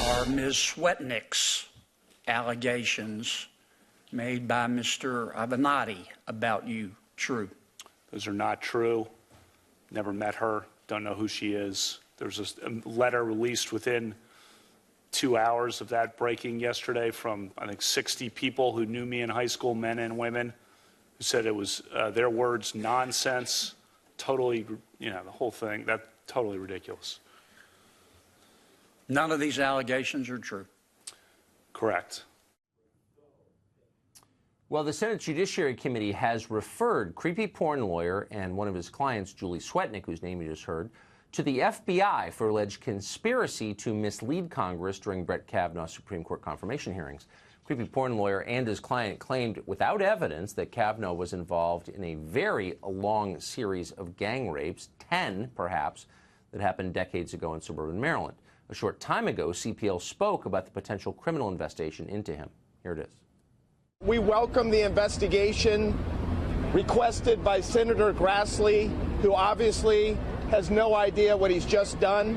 Are Ms. Swetnick's allegations made by Mr. Avenatti about you true? Those are not true. Never met her. Don't know who she is. There's a letter released within 2 hours of that breaking yesterday from, I think, 60 people who knew me in high school, men and women, who said it was, their words, nonsense, totally, the whole thing, that's totally ridiculous. None of these allegations are true. Correct. Well, the Senate Judiciary Committee has referred creepy porn lawyer and one of his clients, Julie Swetnick, whose name you just heard, to the FBI for alleged conspiracy to mislead Congress during Brett Kavanaugh's Supreme Court confirmation hearings. Creepy porn lawyer and his client claimed without evidence that Kavanaugh was involved in a very long series of gang rapes, 10 perhaps, that happened decades ago in suburban Maryland. A short time ago, CPL spoke about the potential criminal investigation into him. Here it is. We welcome the investigation requested by Senator Grassley, who obviously has no idea what he's just done.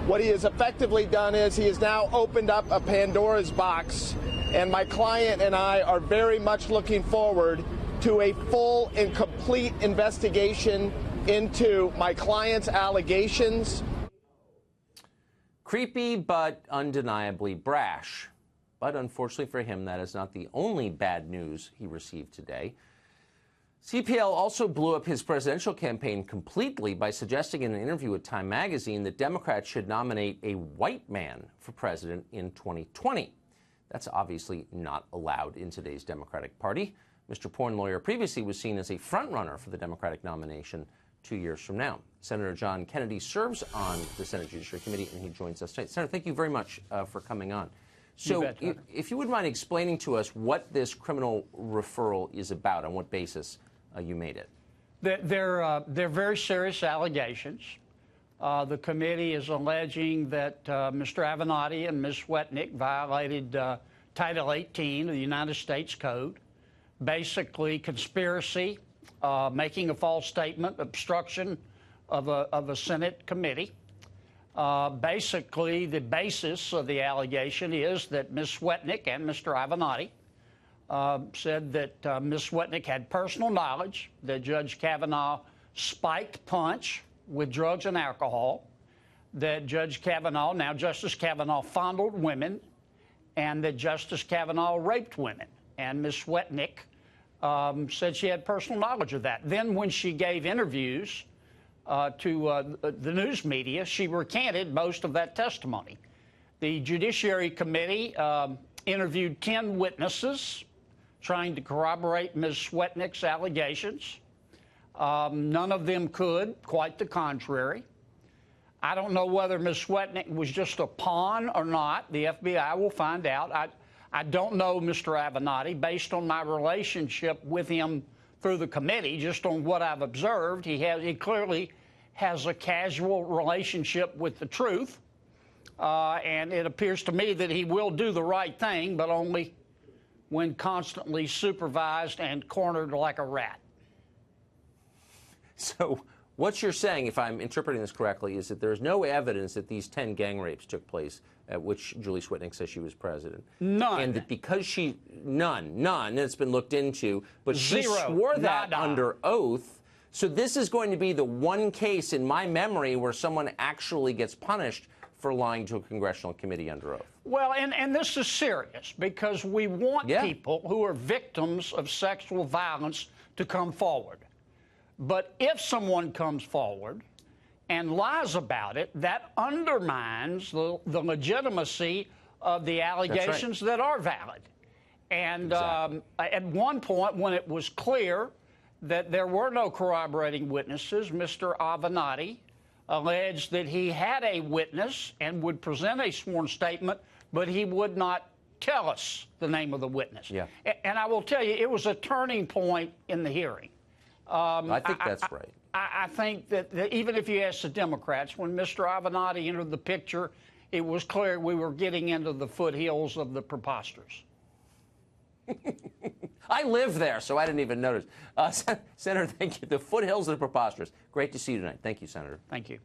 What he has effectively done is he has now opened up a Pandora's box, and my client and I are very much looking forward to a full and complete investigation into my client's allegations. Creepy, but undeniably brash. But unfortunately for him, that is not the only bad news he received today. CPL also blew up his presidential campaign completely by suggesting in an interview with Time magazine that Democrats should nominate a white man for president in 2020. That's obviously not allowed in today's Democratic Party. Mr. Porn Lawyer previously was seen as a frontrunner for the Democratic nomination 2 years from now. Senator John Kennedy serves on the Senate Judiciary Committee, and he joins us tonight. Senator, thank you very much for coming on. So if you would mind explaining to us what this criminal referral is about, on what basis you made it. They're very serious allegations. The committee is alleging that Mr. Avenatti and Ms. Swetnick violated Title 18 of the United States Code, basically conspiracy, making a false statement, obstruction of a Senate committee. Basically, the basis of the allegation is that Ms. Swetnick and Mr. Avenatti said that Ms. Swetnick had personal knowledge that Judge Kavanaugh spiked punch with drugs and alcohol, that Judge Kavanaugh, now Justice Kavanaugh, fondled women, and that Justice Kavanaugh raped women. And Ms. Swetnick said she had personal knowledge of that. Then when she gave interviews to the news media, she recanted most of that testimony. The Judiciary Committee interviewed 10 witnesses trying to corroborate Ms. Swetnick's allegations. None of them could, quite the contrary. I don't know whether Ms. Swetnick was just a pawn or not. The FBI will find out. I don't know Mr. Avenatti. Based on my relationship with him through the committee, just on what I've observed, he clearly has a casual relationship with the truth. And it appears to me that he will do the right thing, but only when constantly supervised and cornered like a rat. So what you're saying, if I'm interpreting this correctly, is that there's no evidence that these 10 gang rapes took place at which Julie Swetnick says she was president. None. And that because none, it's been looked into, but she Zero. swore that Nada. under oath. So this is going to be the one case in my memory where someone actually gets punished for lying to a congressional committee under oath. Well, and this is serious because we want people who are victims of sexual violence to come forward. But if someone comes forward and lies about it, that undermines the legitimacy of the allegations that are valid. And at one point, when it was clear that there were no corroborating witnesses, Mr. Avenatti alleged that he had a witness and would present a sworn statement, but he would not tell us the name of the witness. Yeah. And I will tell you, it was a turning point in the hearing. I think that's right. I think that even if you ask the Democrats, when Mr. Avenatti entered the picture, it was clear we were getting into the foothills of the preposterous. I live there, so I didn't even notice. Senator, thank you. The foothills of the preposterous. Great to see you tonight. Thank you, Senator. Thank you.